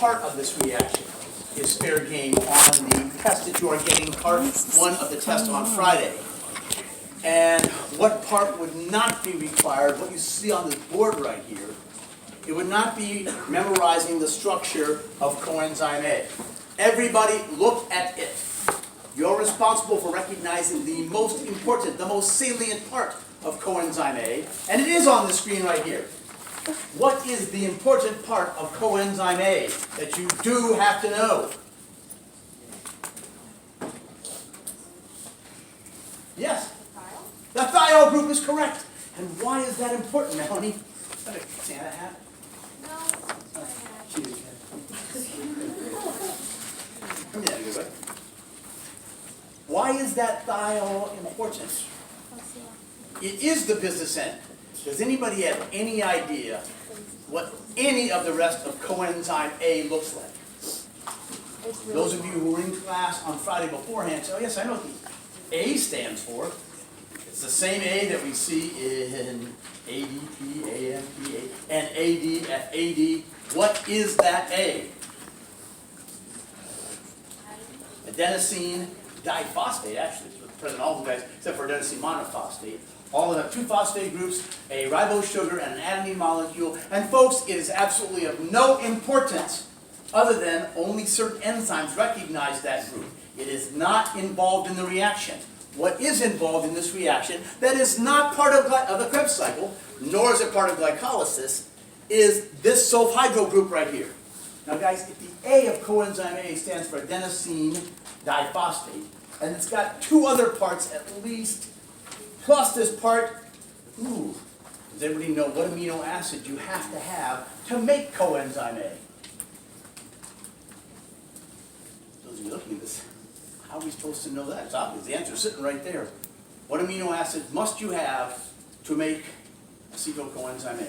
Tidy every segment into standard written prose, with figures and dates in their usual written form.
part of this reaction is fair game on the test that you are getting, part one of the test on Friday. And what part would not be required, what you see on this board right here, it would not be memorizing the structure of coenzyme A. Everybody look at it. You're responsible for recognizing the most important, the most salient part of coenzyme A, and it is on the screen right here. What is the important part of coenzyme A that you do have to know? Yes? The thiol group is correct. And why is that important, Melanie? Is that a Santa hat? No, it's my hat. Come here, everybody. Why is that thiol important? It is the business end. Does anybody have any idea what any of the rest of coenzyme A looks like? Those of you who were in class on Friday beforehand say, oh yes, I know what the A stands for. It's the same A that we see in ADP, AMP, and AD, FAD. What is that A? Adenosine diphosphate, actually, it's present in all of them guys, except for adenosine monophosphate. All of them have two phosphate groups, a ribose sugar, and an adenine molecule. And folks, it is absolutely of no importance other than only certain enzymes recognize that group. It is not involved in the reaction. What is involved in this reaction that is not part of the Krebs cycle, nor is it part of glycolysis, is this sulfhydryl group right here. Now guys, if the A of coenzyme A stands for adenosine diphosphate, and it's got two other parts at least, plus this part, does everybody know what amino acid you have to make coenzyme A? Those of you looking at this, how are we supposed to know that? It's obvious. The answer is sitting right there. What amino acid must you have to make acetocoenzyme A?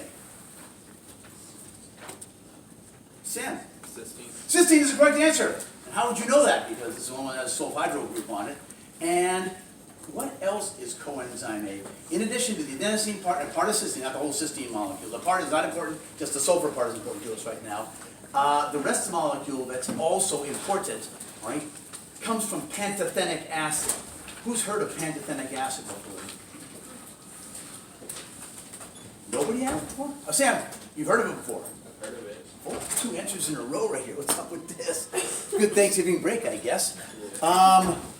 Sam? Cysteine. Cysteine is the correct answer. And how would you know that? Because it's the one that has a sulfhydryl group on it. And what else is coenzyme A? In addition to the adenosine part and part of cysteine, not the whole cysteine molecule. The part is not important, just the sulfur part is important to us right now. The rest of the molecule that's also important, right, comes from pantothenic acid. Who's heard of pantothenic acid before? Nobody has before? Oh, Sam, you've heard of it before? I've heard of it. Oh, two answers in a row right here. What's up with this? Good Thanksgiving break, I guess.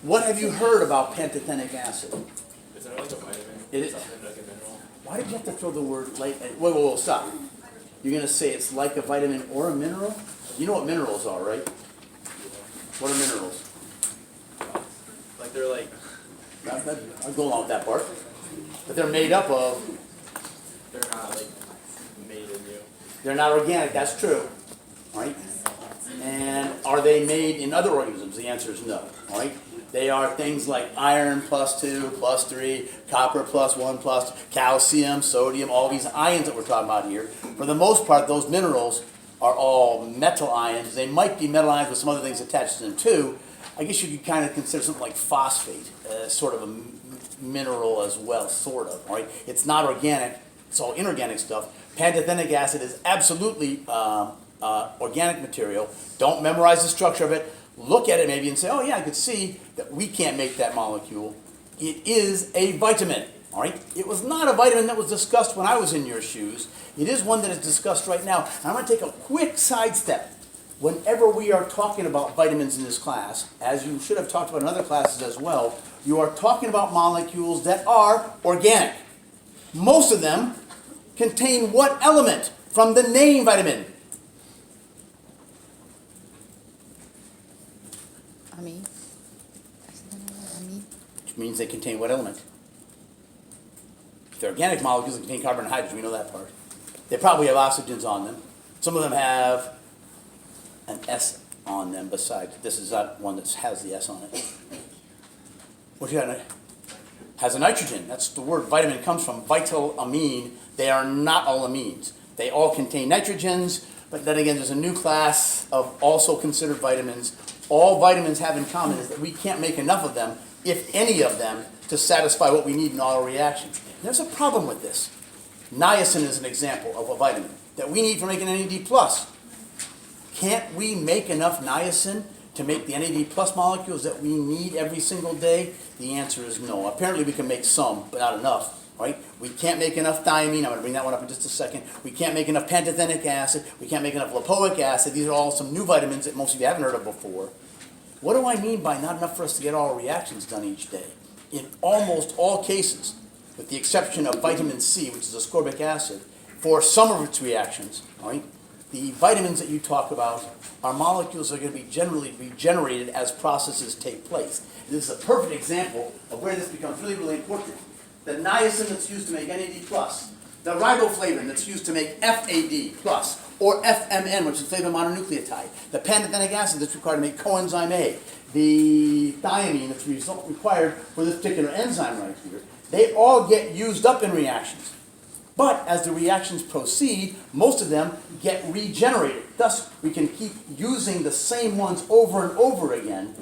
What have you heard about pantothenic acid? Is it like a vitamin? It is. Something like a mineral? Why did you have to throw the word like? Whoa, stop. You're going to say it's like a vitamin or a mineral? You know what minerals are, right? What are minerals? Like they're like, I'll go along with that part. But they're made up of, they're not like made in you. they're not organic, that's true, right? And are they made in other organisms? The answer is no, right? They are things like iron +2, +3, copper +1, calcium, sodium, all these ions that we're talking about here. For the most part, those minerals are all metal ions. They might be metal ions with some other things attached to them too. I guess you could kind of consider something like phosphate as sort of a mineral as well, sort of, right? It's not organic, it's all inorganic stuff. Pantothenic acid is absolutely organic material. Don't memorize the structure of it. Look at it maybe and say, oh yeah, I could see that we can't make that molecule. It is a vitamin, all right? It was not a vitamin that was discussed when I was in your shoes. It is one that is discussed right now. And I'm going to take a quick sidestep. Whenever we are talking about vitamins in this class, as you should have talked about in other classes as well, you are talking about molecules that are organic. Most of them contain what element from the name vitamin? Amine. Which means they contain what element? If they're organic molecules, they contain carbon and hydrogen. We know that part. They probably have oxygens on them. Some of them have an S on them besides. This is not one that has the S on it. What you got? Has a nitrogen. That's the word vitamin comes from, vital amine. They are not all amines. They all contain nitrogens, but then again, there's a new class of also considered vitamins. All vitamins have in common is that we can't make enough of them, if any of them, to satisfy what we need in all our reactions. There's a problem with this. Niacin is an example of a vitamin that we need for making NAD+. Can't we make enough niacin to make the NAD plus molecules that we need every single day? The answer is no. Apparently we can make some, but not enough. Right? We can't make enough thiamine. I'm going to bring that one up in just a second. We can't make enough pantothenic acid. We can't make enough lipoic acid. These are all some new vitamins that most of you haven't heard of before. What do I mean by not enough for us to get all our reactions done each day? In almost all cases, with the exception of vitamin C, which is ascorbic acid, for some of its reactions, right, the vitamins that you talk about are molecules that are going to be generally regenerated as processes take place. This is a perfect example of where this becomes really, really important. The niacin that's used to make NAD+, the riboflavin that's used to make FAD+, or FMN, which is flavin mononucleotide, the pantothenic acid that's required to make coenzyme A, the thiamine that's required for this particular enzyme right here, they all get used up in reactions. But as the reactions proceed, most of them get regenerated. Thus, we can keep using the same ones over and over again.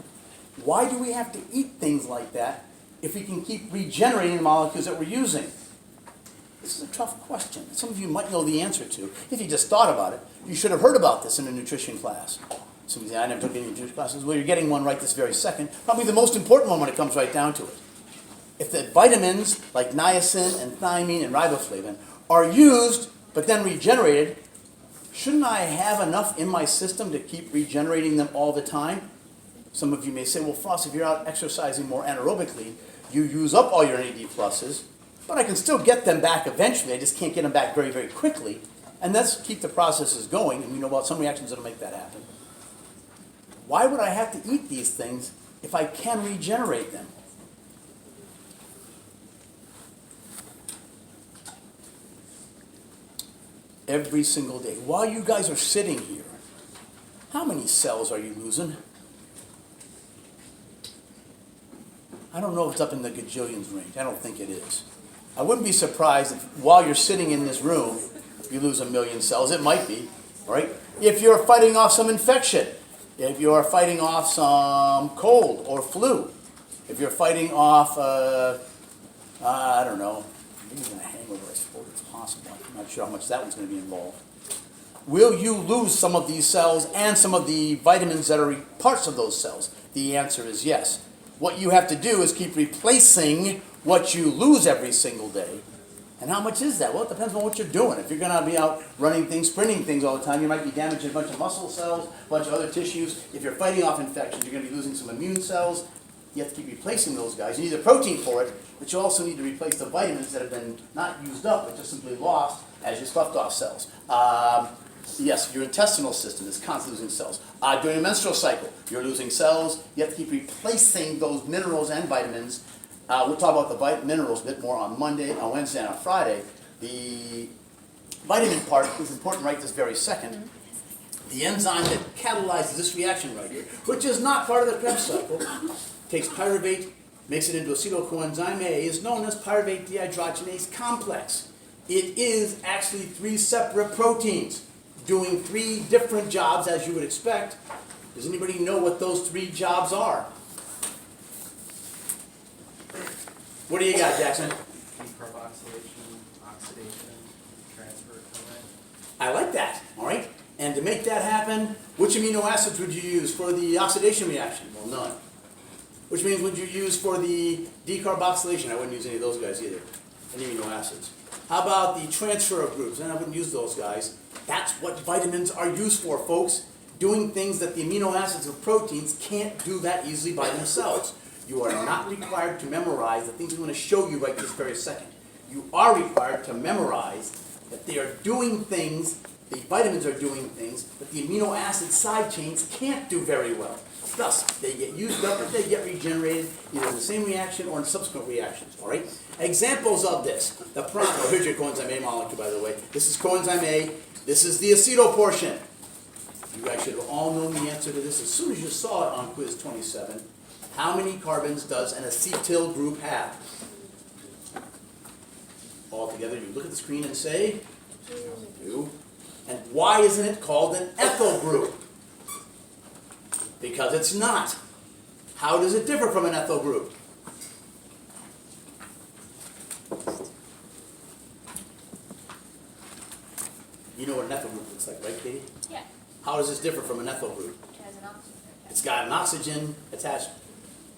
Why do we have to eat things like that if we can keep regenerating the molecules that we're using? This is a tough question. Some of you might know the answer to. If you just thought about it, you should have heard about this in a nutrition class. Some of you say, I never took any nutrition classes. Well, you're getting one right this very second. Probably the most important one when it comes right down to it. If the vitamins like niacin and thiamine and riboflavin are used but then regenerated, shouldn't I have enough in my system to keep regenerating them all the time? Some of you may say, well, Frost, if you're out exercising more anaerobically, you use up all your NAD pluses, but I can still get them back eventually. I just can't get them back very, very quickly. And let's keep the processes going, and we know about some reactions that will make that happen. Why would I have to eat these things if I can regenerate them? Every single day. While you guys are sitting here, how many cells are you losing? I don't know if it's up in the gajillions range. I don't think it is. I wouldn't be surprised if while you're sitting in this room, you lose 1 million cells. It might be, right? If you're fighting off some infection, if you're fighting off some cold or flu, if you're fighting off, I don't know, maybe even a hangover, I suppose it's possible. I'm not sure how much that one's going to be involved. Will you lose some of these cells and some of the vitamins that are parts of those cells? The answer is yes. What you have to do is keep replacing what you lose every single day. And how much is that? Well, it depends on what you're doing. If you're going to be out running things, sprinting things all the time, you might be damaging a bunch of muscle cells, a bunch of other tissues. If you're fighting off infections, you're going to be losing some immune cells. You have to keep replacing those guys. You need the protein for it, but you also need to replace the vitamins that have been not used up, but just simply lost as you sloughed off cells. Yes, your intestinal system is constantly losing cells. During a menstrual cycle, you're losing cells. You have to keep replacing those minerals and vitamins. We'll talk about the minerals a bit more on Monday, on Wednesday, and on Friday. The vitamin part is important right this very second. The enzyme that catalyzes this reaction right here, which is not part of the Krebs cycle, takes pyruvate, makes it into acetylcoenzyme A, is known as pyruvate dehydrogenase complex. It is actually 3 separate proteins doing 3 different jobs, as you would expect. Does anybody know what those 3 jobs are? What do you got, Jackson? Decarboxylation, oxidation, transfer. I like that, all right? And to make that happen, which amino acids would you use for the oxidation reaction? Well, none. Which means would you use for the decarboxylation? I wouldn't use any of those guys either, any amino acids. How about the transfer of groups? And I wouldn't use those guys. That's what vitamins are used for, folks. Doing things that the amino acids of proteins can't do that easily by themselves. You are not required to memorize the things I'm going to show you right this very second. You are required to memorize that they are doing things, the vitamins are doing things, that the amino acid side chains can't do very well. Thus, they get used up or they get regenerated either in the same reaction or in subsequent reactions, all right? Examples of this. Here's your coenzyme A molecule, by the way. This is coenzyme A. This is the acetyl portion. You guys should have all known the answer to this as soon as you saw it on quiz 27. How many carbons does an acetyl group have? All together, you look at the screen and say, 2. And why isn't it called an ethyl group? Because it's not. How does it differ from an ethyl group? You know what an ethyl group looks like, right, Katie? Yeah. How does this differ from an ethyl group? It has an oxygen. It's got an oxygen attached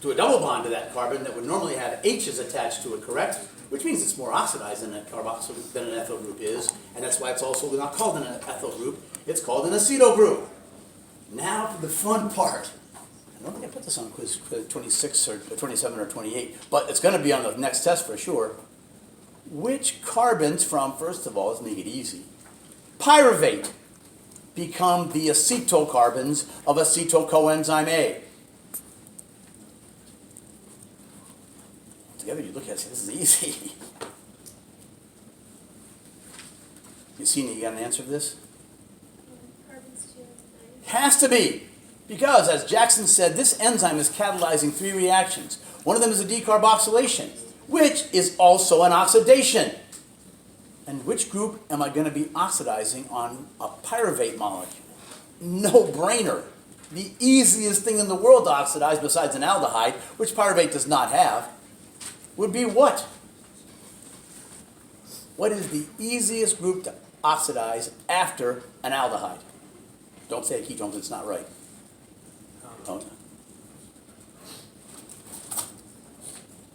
to a double bond to that carbon that would normally have H's attached to it, correct? Which means it's more oxidized than an ethyl group is, and that's why it's also not called an ethyl group. It's called an acetyl group. Now for the fun part. I don't think I put this on quiz 26 or 27 or 28, but it's going to be on the next test for sure. Which carbons from, first of all, let's make it easy, pyruvate become the acetyl carbons of acetyl coenzyme A? Together you look at it and say, this is easy. You see, you got an answer to this? Carbons 2 and 9. Has to be. Because, as Jackson said, this enzyme is catalyzing 3 reactions. One of them is a decarboxylation, which is also an oxidation. And which group am I going to be oxidizing on a pyruvate molecule? No brainer. The easiest thing in the world to oxidize besides an aldehyde, which pyruvate does not have, would be what? What is the easiest group to oxidize after an aldehyde? Don't say a ketone, it's not right. Oh.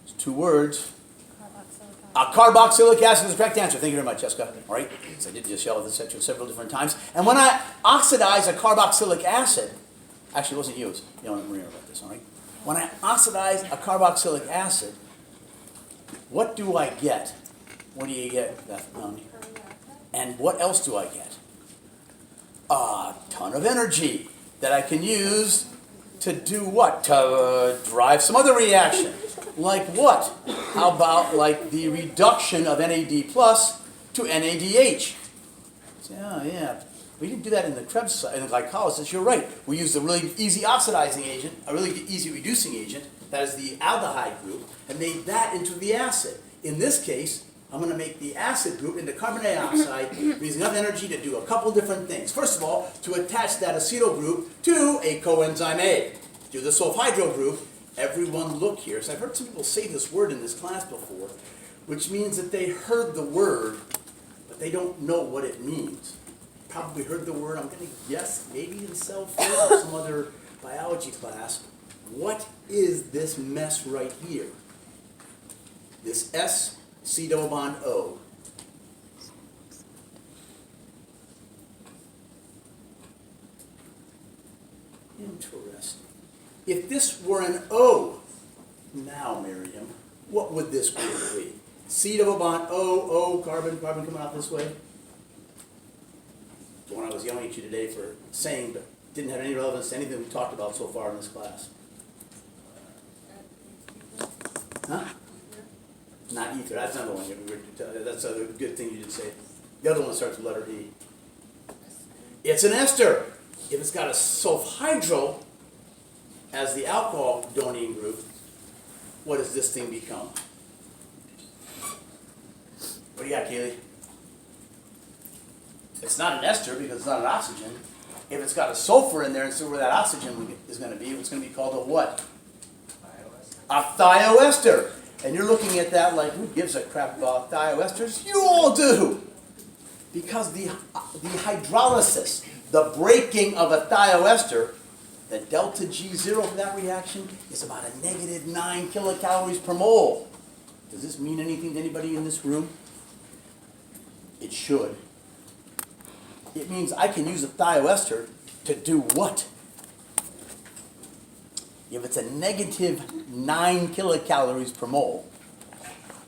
It's 2 words. Carboxylic acid is the correct answer. Thank you very much, Jessica. All right, so I did just yell this at you several different times. And when I oxidize a carboxylic acid, actually it wasn't you, you don't remember about this, all right? When I oxidize a carboxylic acid, what do I get? What do you get, Melanie? And what else do I get? A ton of energy that I can use to do what? To drive some other reaction. Like what? How about like the reduction of NAD plus to NADH? Yeah. We didn't do that in the Krebs in the glycolysis. You're right. We used a really easy oxidizing agent, a really easy reducing agent, that is the aldehyde group, and made that into the acid. In this case, I'm going to make the acid group into carbon dioxide, using enough energy to do a couple different things. First of all, to attach that acetyl group to a coenzyme A. Do the sulfhydryl group. Everyone look here. So I've heard some people say this word in this class before, which means that they heard the word, but they don't know what it means. Probably heard the word, I'm going to guess, maybe in cell phase or some other biology class. What is this mess right here? This S, C double bond O. Interesting. If this were an O, now Miriam, what would this group be? C double bond O, carbon coming out this way? The one I was yelling at you today for saying, but didn't have any relevance to anything we talked about so far in this class. Huh? Not ether. That's not the one. That's a good thing you did say. The other one starts with letter E. It's an ester. If it's got a sulfhydryl as the alcohol donine group, what does this thing become? What do you got, Kaylee? It's not an ester because it's not an oxygen. If it's got a sulfur in there, and so where that oxygen is going to be, it's going to be called a what? A thioester. And you're looking at that like, who gives a crap about thioesters? You all do! Because the hydrolysis, the breaking of a thioester, the delta G0 for that reaction is about a negative 9 kilocalories per mole. Does this mean anything to anybody in this room? It should. It means I can use a thioester to do what? If it's a negative 9 kilocalories per mole,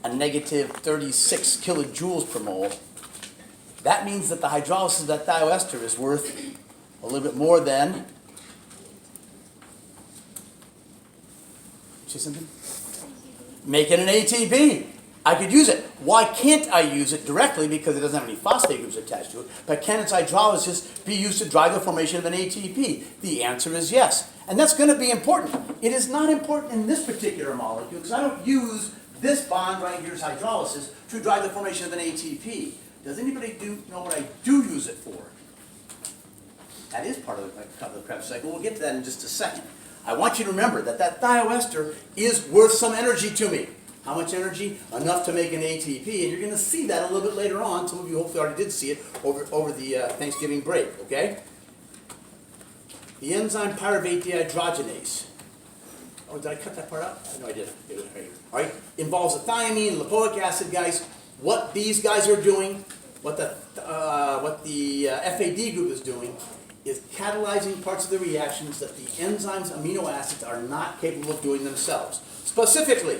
a negative 36 kilojoules per mole, that means that the hydrolysis of that thioester is worth a little bit more than, say something? Make it an ATP. I could use it. Why can't I use it directly? Because it doesn't have any phosphate groups attached to it. But can its hydrolysis be used to drive the formation of an ATP? The answer is yes. And that's going to be important. It is not important in this particular molecule because I don't use this bond right here's hydrolysis to drive the formation of an ATP. Does anybody know what I do use it for? That is part of the Krebs cycle. We'll get to that in just a second. I want you to remember that that thioester is worth some energy to me. How much energy? Enough to make an ATP, and you're going to see that a little bit later on. Some of you hopefully already did see it over the Thanksgiving break, okay? The enzyme pyruvate dehydrogenase. Oh, did I cut that part out? No, I didn't. It was right here. All right. Involves the thiamine and lipoic acid, guys. What these guys are doing, what the FAD group is doing, is catalyzing parts of the reactions that the enzymes, amino acids, are not capable of doing themselves. Specifically,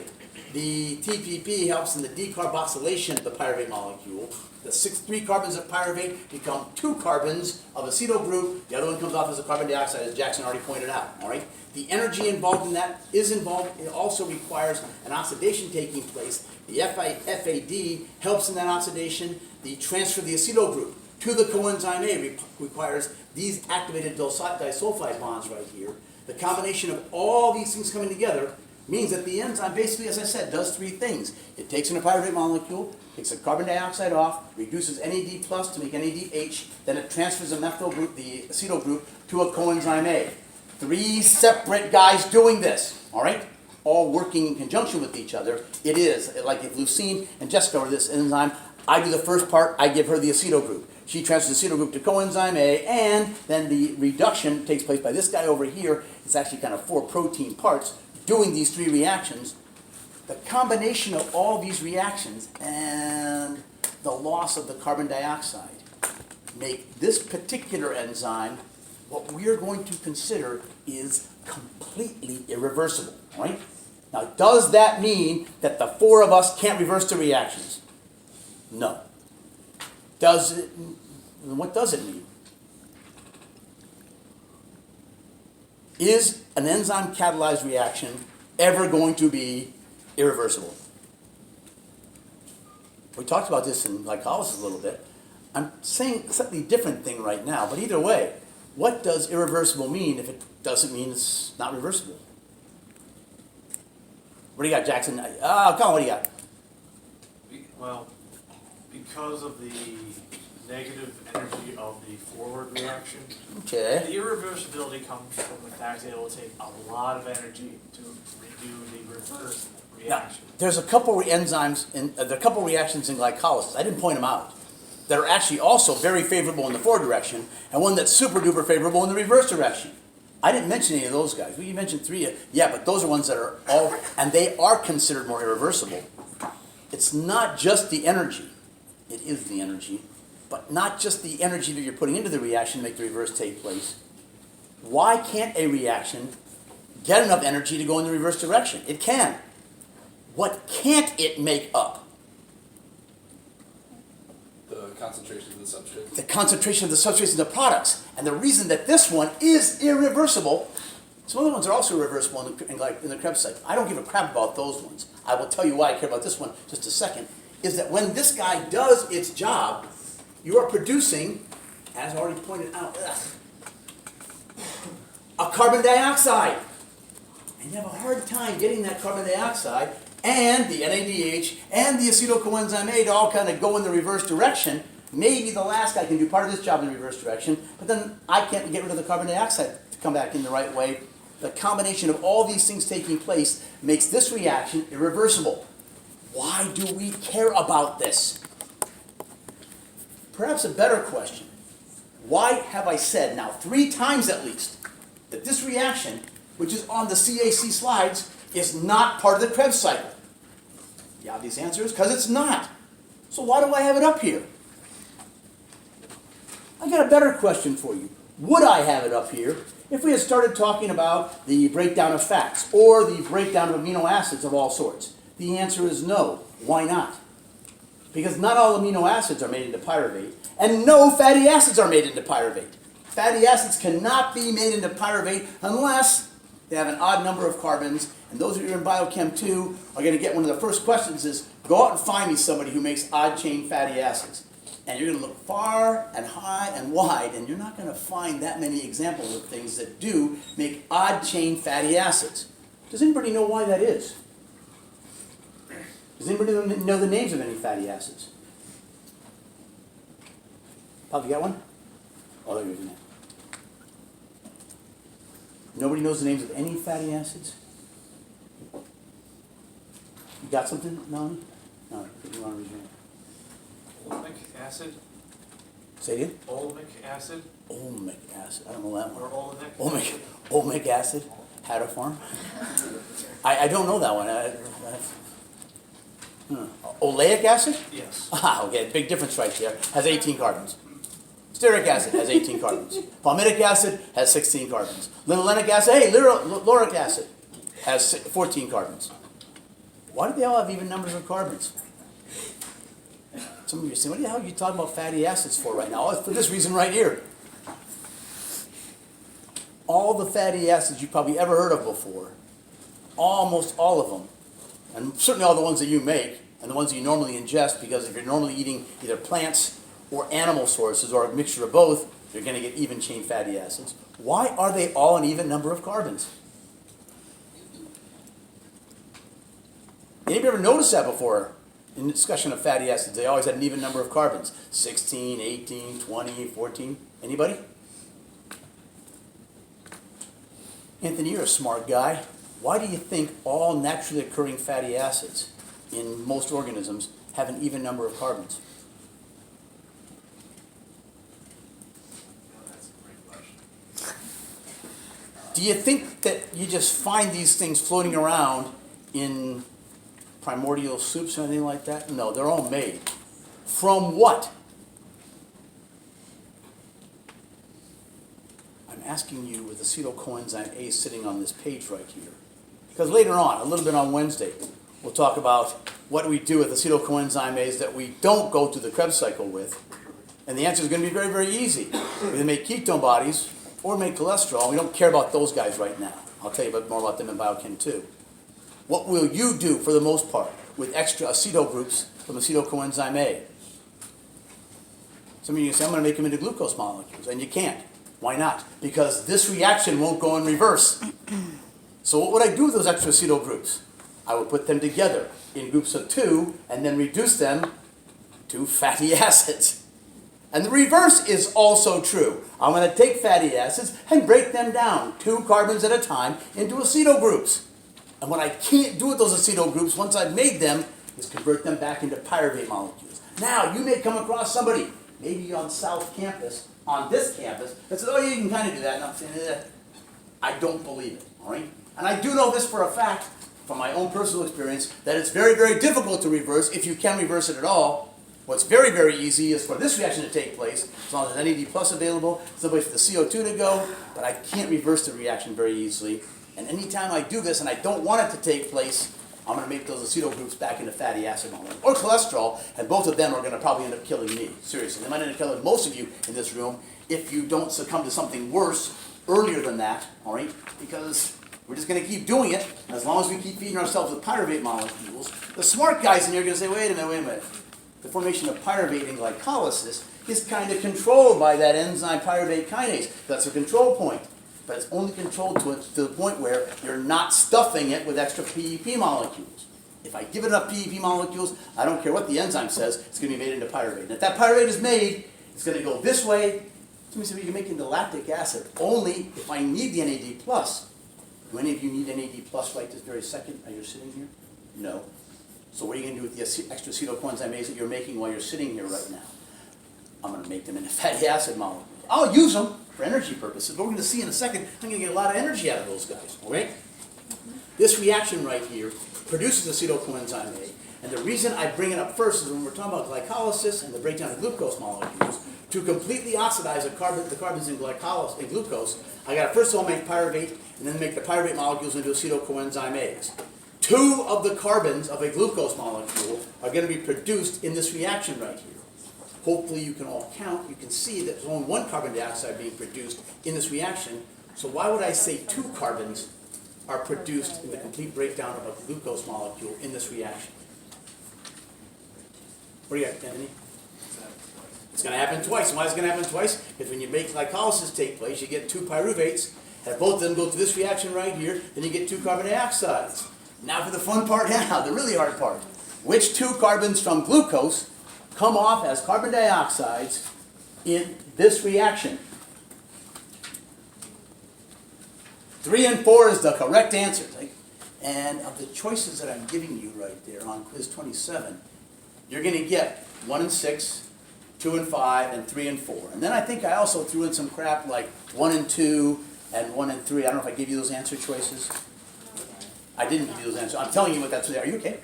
the TPP helps in the decarboxylation of the pyruvate molecule. The 3 carbons of pyruvate become 2 carbons of acetyl group. The other one comes off as a carbon dioxide, as Jackson already pointed out. All right. The energy involved in that is involved. It also requires an oxidation taking place. The FAD helps in that oxidation. The transfer of the acetyl group to the coenzyme A requires these activated disulfide bonds right here. The combination of all these things coming together means that the enzyme basically, as I said, does 3 things. It takes in a pyruvate molecule, takes the carbon dioxide off, reduces NAD plus to make NADH, then it transfers the methyl group, the acetyl group, to a coenzyme A. 3 separate guys doing this, all right? All working in conjunction with each other. It is, like if Lucine and Jessica are this enzyme, I do the first part, I give her the acetyl group. She transfers the acetyl group to coenzyme A, and then the reduction takes place by this guy over here. It's actually kind of 4 protein parts doing these 3 reactions. The combination of all these reactions and the loss of the carbon dioxide make this particular enzyme what we are going to consider is completely irreversible, right? Now, does that mean that the 4 of us can't reverse the reactions? No. Does it? What does it mean? Is an enzyme catalyzed reaction ever going to be irreversible? We talked about this in glycolysis a little bit. I'm saying a slightly different thing right now, but either way, what does irreversible mean if it doesn't mean it's not reversible? What do you got, Jackson? Colin, what do you got? Well, because of the negative energy of the forward reaction, Okay. the irreversibility comes from the fact that it will take a lot of energy to redo the reverse Now, reaction. there's a couple enzymes, there are a couple reactions in glycolysis. I didn't point them out. That are actually also very favorable in the forward direction, and one that's super duper favorable in the reverse direction. I didn't mention any of those guys. Well, you mentioned 3. Yeah, but those are ones that are all, and they are considered more irreversible. It's not just the energy. It is the energy, but not just the energy that you're putting into the reaction to make the reverse take place. Why can't a reaction get enough energy to go in the reverse direction? It can. What can't it make up? The concentration of the substrate. The concentration of the substrates in the products. And the reason that this one is irreversible, some other ones are also irreversible in the Krebs cycle. I don't give a crap about those ones. I will tell you why I care about this one just a second, is that when this guy does its job, you are producing, as already pointed out, a carbon dioxide. And you have a hard time getting that carbon dioxide and the NADH and the acetyl coenzyme A to all kind of go in the reverse direction. Maybe the last guy can do part of this job in the reverse direction, but then I can't get rid of the carbon dioxide to come back in the right way. The combination of all these things taking place makes this reaction irreversible. Why do we care about this? Perhaps a better question. Why have I said now 3 times at least that this reaction, which is on the CAC slides, is not part of the Krebs cycle? The obvious answer is because it's not. So why do I have it up here? I got a better question for you. Would I have it up here if we had started talking about the breakdown of fats or the breakdown of amino acids of all sorts? The answer is no. Why not? Because not all amino acids are made into pyruvate, and no fatty acids are made into pyruvate. Fatty acids cannot be made into pyruvate unless they have an odd number of carbons, and those of you in Biochem 2 are going to get one of the first questions is, go out and find me somebody who makes odd chain fatty acids. And you're going to look far and high and wide, and you're not going to find that many examples of things that do make odd chain fatty acids. Does anybody know why that is? Does anybody know the names of any fatty acids? Pop, you got one? Oh, there you go. Nobody knows the names of any fatty acids? You got something, Melanie? No, you want to read your name. Fulvic acid? Say it again? Olmic acid Olmic acid. I don't know that or one. olinic? Olmic acid. Had a farm. I don't know that one. Oleic acid? Yes. Ah, okay, big difference right there. Has 18 carbons. Stearic acid has 18 carbons. Palmitic acid has 16 carbons. Linolenic acid, hey, lauric acid has 14 carbons. Why do they all have even numbers of carbons? Some of you are saying, what the hell are you talking about fatty acids for right now? Oh, it's for this reason right here. All the fatty acids you've probably ever heard of before, almost all of them, and certainly all the ones that you make, and the ones that you normally ingest, because if you're normally eating either plants or animal sources, or a mixture of both, you're going to get even chain fatty acids. Why are they all an even number of carbons? Anybody ever noticed that before? In the discussion of fatty acids, they always had an even number of carbons. 16, 18, 20, 14. Anybody? Anthony, you're a smart guy. Why do you think all naturally occurring fatty acids in most organisms have an even number of carbons? That's a great question. Do you think that you just find these things floating around in primordial soups or anything like that? No, they're all made. From what? I'm asking you with acetyl coenzyme A sitting on this page right here. Because later on, a little bit on Wednesday, we'll talk about what we do with acetyl coenzyme A's that we don't go through the Krebs cycle with. And the answer is going to be very, very easy. We either make ketone bodies or make cholesterol. We don't care about those guys right now. I'll tell you a bit more about them in Biochem too. What will you do for the most part with extra acetyl groups from acetyl coenzyme A? Some of you say, I'm going to make them into glucose molecules, and you can't. Why not? Because this reaction won't go in reverse. So what would I do with those extra acetyl groups? I would put them together in groups of 2 and then reduce them to fatty acids. And the reverse is also true. I'm going to take fatty acids and break them down 2 carbons at a time into acetyl groups. And what I can't do with those acetyl groups once I've made them is convert them back into pyruvate molecules. Now, you may come across somebody, maybe on South Campus, on this campus, that says, oh, you can kind of do that. And I'm saying, I don't believe it, all right? And I do know this for a fact, from my own personal experience, that it's very, very difficult to reverse, if you can reverse it at all. What's very, very easy is for this reaction to take place, as long as there's NAD plus available, some place for the CO2 to go, but I can't reverse the reaction very easily. And anytime I do this and I don't want it to take place, I'm going to make those acetyl groups back into fatty acid molecules, or cholesterol, and both of them are going to probably end up killing me. Seriously, they might end up killing most of you in this room if you don't succumb to something worse earlier than that, all right? Because we're just going to keep doing it as long as we keep feeding ourselves with pyruvate molecules. The smart guys in here are going to say, wait a minute. The formation of pyruvate in glycolysis is kind of controlled by that enzyme pyruvate kinase. That's a control point. But it's only controlled to the point where you're not stuffing it with extra PEP molecules. If I give it enough PEP molecules, I don't care what the enzyme says, it's going to be made into pyruvate. And if that pyruvate is made, it's going to go this way. Somebody said, well, you can make it into lactic acid only if I need the NAD+. Do any of you need NAD+ right this very second as you're sitting here? No. So what are you going to do with the extra acetyl coenzyme A's that you're making while you're sitting here right now? I'm going to make them into fatty acid molecules. I'll use them for energy purposes, but we're going to see in a second, I'm going to get a lot of energy out of those guys, all right? This reaction right here produces acetyl coenzyme A, and the reason I bring it up first is when we're talking about glycolysis and the breakdown of glucose molecules, to completely oxidize the carbons in glucose, I got to first of all make pyruvate, and then make the pyruvate molecules into acetyl coenzyme A's. 2 of the carbons of a glucose molecule are going to be produced in this reaction right here. Hopefully you can all count. You can see that there's only 1 carbon dioxide being produced in this reaction. So why would I say 2 carbons are produced in the complete breakdown of a glucose molecule in this reaction? What do you got, Anthony? It's going to happen twice. And why is it going to happen twice? Because when you make glycolysis take place, you get 2 pyruvates. Have both of them go through this reaction right here, then you get 2 carbon dioxides. Now for the fun part now, the really hard part. Which 2 carbons from glucose come off as carbon dioxides in this reaction? 3 and 4 is the correct answer. And of the choices that I'm giving you right there on quiz 27, you're going to get 1 and 6, 2 and 5, and 3 and 4. And then I think I also threw in some crap like 1 and 2, and 1 and 3. I don't know if I gave you those answer choices. I didn't give you those answers. I'm telling you what that's there. Are you okay?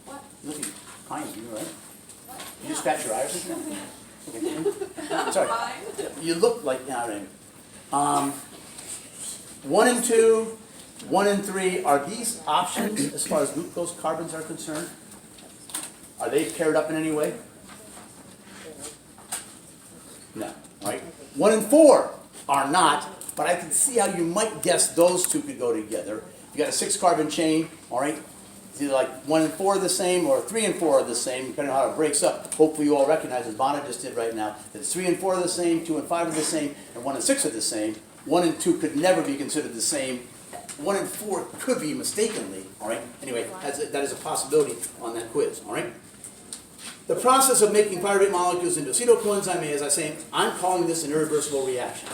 What? You looking fine, you all right? What? You just scratch your eye or something? Okay. Sorry. You look like, now, anyway. 1 and 2, 1 and 3, are these options as far as glucose carbons are concerned? Are they paired up in any way? No, right? 1 and 4 are not, but I can see how you might guess those two could go together. You got a 6-carbon chain, all right? It's either like 1 and 4 are the same, or 3 and 4 are the same, depending on how it breaks up. Hopefully you all recognize, as Bonner just did right now, that 3 and 4 are the same, 2 and 5 are the same, and 1 and 6 are the same. 1 and 2 could never be considered the same. 1 and 4 could be mistakenly, all right? Anyway, that is a possibility on that quiz, all right? The process of making pyruvate molecules into acetyl coenzyme A, as I say, I'm calling this an irreversible reaction.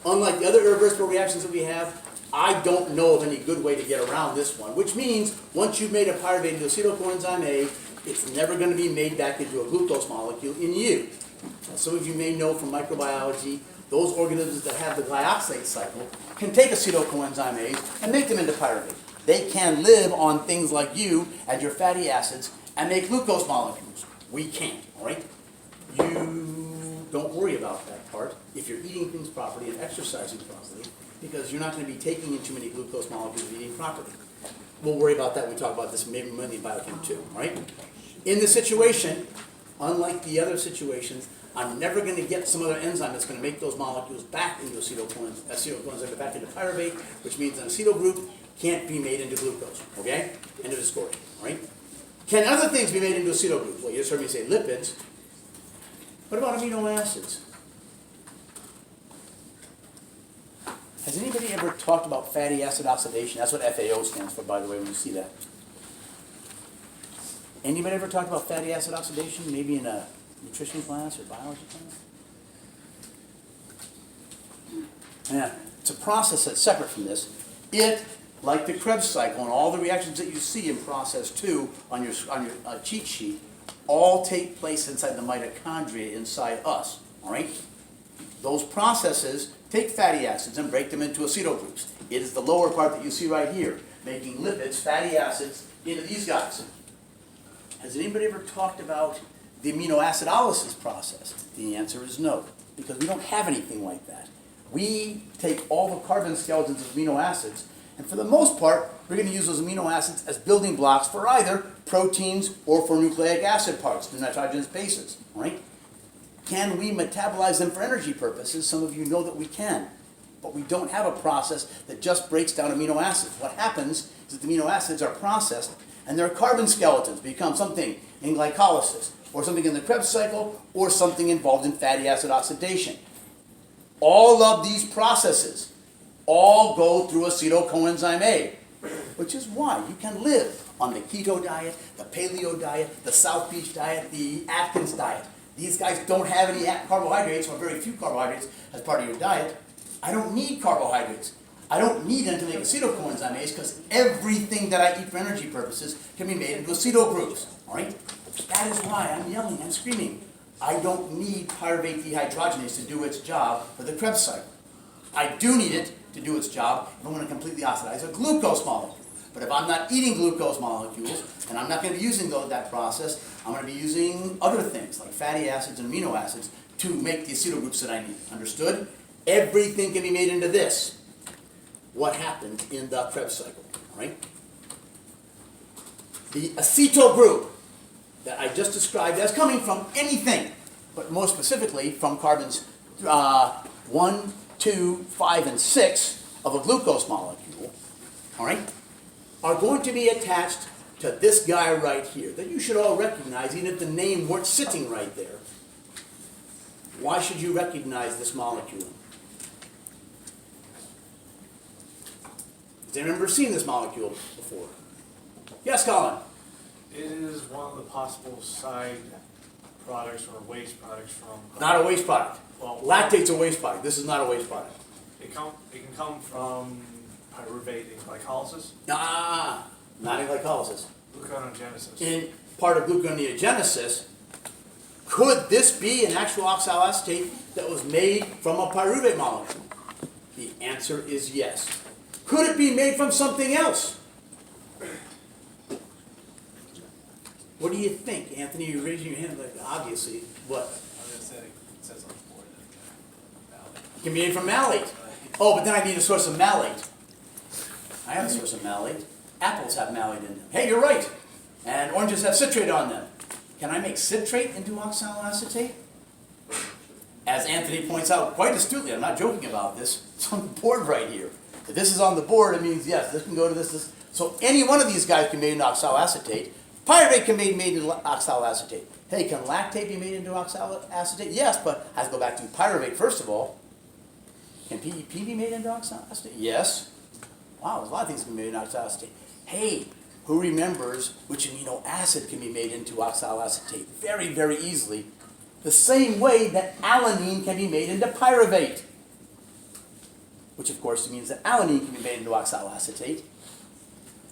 Unlike the other irreversible reactions that we have, I don't know of any good way to get around this one, which means once you've made a pyruvate into acetyl coenzyme A, it's never going to be made back into a glucose molecule in you. Now, some of you may know from microbiology, those organisms that have the glyoxylate cycle can take acetyl coenzyme A's and make them into pyruvate. They can live on things like you and your fatty acids and make glucose molecules. We can't, all right? You don't worry about that part if you're eating things properly and exercising properly, because you're not going to be taking in too many glucose molecules and eating properly. We'll worry about that when we talk about this maybe mainly in Biochem too, all right? In this situation, unlike the other situations, I'm never going to get some other enzyme that's going to make those molecules back into acetyl coenzyme, back into pyruvate, which means an acetyl group can't be made into glucose, okay? End of the story, all right? Can other things be made into acetyl groups? Well, you just heard me say lipids. What about amino acids? Has anybody ever talked about fatty acid oxidation? That's what FAO stands for, by the way, when you see that. Anybody ever talked about fatty acid oxidation, maybe in a nutrition class or biology class? Yeah, it's a process that's separate from this. It, like the Krebs cycle and all the reactions that you see in process 2 on your cheat sheet, all take place inside the mitochondria inside us, all right? Those processes take fatty acids and break them into acetyl groups. It is the lower part that you see right here, making lipids, fatty acids, into these guys. Has anybody ever talked about the amino acidolysis process? The answer is no, because we don't have anything like that. We take all the carbon skeletons of amino acids, and for the most part, we're going to use those amino acids as building blocks for either proteins or for nucleic acid parts, the nitrogenous bases, right? Can we metabolize them for energy purposes? Some of you know that we can, but we don't have a process that just breaks down amino acids. What happens is that the amino acids are processed, and their carbon skeletons become something in glycolysis, or something in the Krebs cycle, or something involved in fatty acid oxidation. All of these processes all go through acetyl coenzyme A, which is why you can live on the keto diet, the paleo diet, the South Beach diet, the Atkins diet. These guys don't have any carbohydrates, or very few carbohydrates, as part of your diet. I don't need carbohydrates. I don't need them to make acetyl coenzyme A's, because everything that I eat for energy purposes can be made into acetyl groups, all right? That is why I'm yelling and screaming. I don't need pyruvate dehydrogenase to do its job for the Krebs cycle. I do need it to do its job if I'm going to completely oxidize a glucose molecule. But if I'm not eating glucose molecules, and I'm not going to be using that process, I'm going to be using other things like fatty acids and amino acids to make the acetyl groups that I need. Understood? Everything can be made into this. What happened in the Krebs cycle, right? The acetyl group that I just described as coming from anything, but more specifically from carbons 1, 2, 5, and 6 of a glucose molecule, all right, are going to be attached to this guy right here that you should all recognize, even if the name weren't sitting right there. Why should you recognize this molecule? Has anyone ever seen this molecule before? Yes, Colin? It is one of the possible side products or waste products from... Not a waste product. Well, Lactate's a waste product. This is not a waste product. It can come from pyruvate in glycolysis, Not in glycolysis. gluconeogenesis. In part of gluconeogenesis, Could this be an actual oxaloacetate that was made from a pyruvate molecule? The answer is yes. Could it be made from something else? What do you think, Anthony? You're raising your hand like, obviously, what? I was gonna say, it says on the board that, It can be made from malate. Oh, but then I need a source of malate. I have a source of malate. Apples have malate in them. Hey, you're right. And oranges have citrate on them. Can I make citrate into oxaloacetate? As Anthony points out quite astutely, I'm not joking about this, it's on the board right here. If this is on the board, it means yes, this can go to this. So any one of these guys can be made into oxaloacetate. Pyruvate can be made into oxaloacetate. Hey, can lactate be made into oxaloacetate? Yes, but I have to go back to pyruvate first of all. Can PEP be made into oxaloacetate? Yes. Wow, there's a lot of things can be made into oxaloacetate. Hey, who remembers which amino acid can be made into oxaloacetate? Very, very easily. The same way that alanine can be made into pyruvate. Which of course means that alanine can be made into oxaloacetate.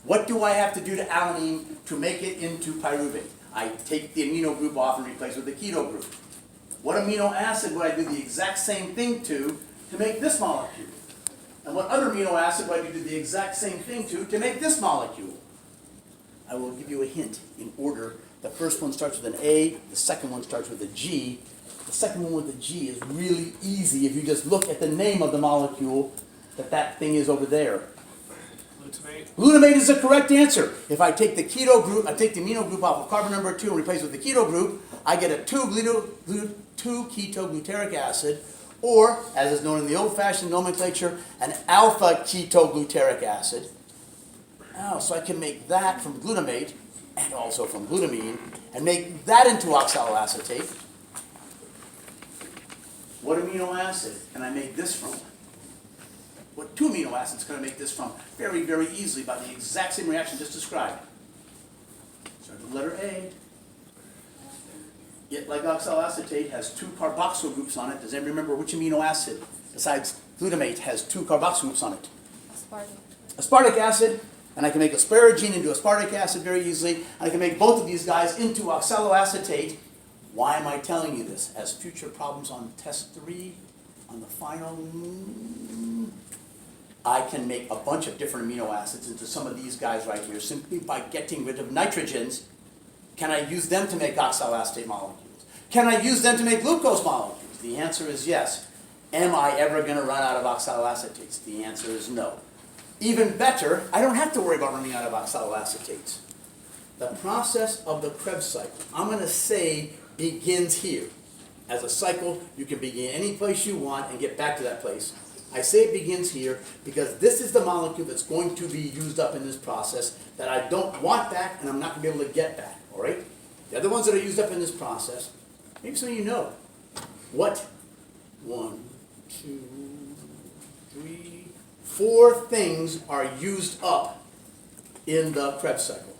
What do I have to do to alanine to make it into pyruvate? I take the amino group off and replace it with the keto group. What amino acid would I do the exact same thing to make this molecule? And what other amino acid would I do the exact same thing to make this molecule? I will give you a hint in order. The first one starts with an A, the second one starts with a G. The second one with a G is really easy if you just look at the name of the molecule that thing is over there. glutamate. Glutamate is the correct answer. If I take the keto group, I take the amino group off of carbon number 2 and replace it with the keto group, I get a 2-keto-glutaric acid, or, as is known in the old-fashioned nomenclature, an alpha-keto-glutaric acid. Oh, so I can make that from glutamate, and also from glutamine, and make that into oxaloacetate. What amino acid can I make this from? What two amino acids can I make this from? Very, very easily by the exact same reaction just described. Start with the letter A. Yet, like oxaloacetate has 2 carboxyl groups on it. Does anybody remember which amino acid, besides glutamate, has 2 carboxyl groups on it? Aspartic. Aspartic acid. And I can make asparagine into aspartic acid very easily. And I can make both of these guys into oxaloacetate. Why am I telling you this? As future problems on test 3, on the final, I can make a bunch of different amino acids into some of these guys right here simply by getting rid of nitrogens. Can I use them to make oxaloacetate molecules? Can I use them to make glucose molecules? The answer is yes. Am I ever going to run out of oxaloacetates? The answer is no. Even better, I don't have to worry about running out of oxaloacetates. The process of the Krebs cycle, I'm going to say, begins here. As a cycle, you can begin any place you want and get back to that place. I say it begins here because this is the molecule that's going to be used up in this process that I don't want back and I'm not going to be able to get back. All right? The other ones that are used up in this process, maybe some of you know. What? 1, 2, 3, 4 things are used up in the Krebs cycle.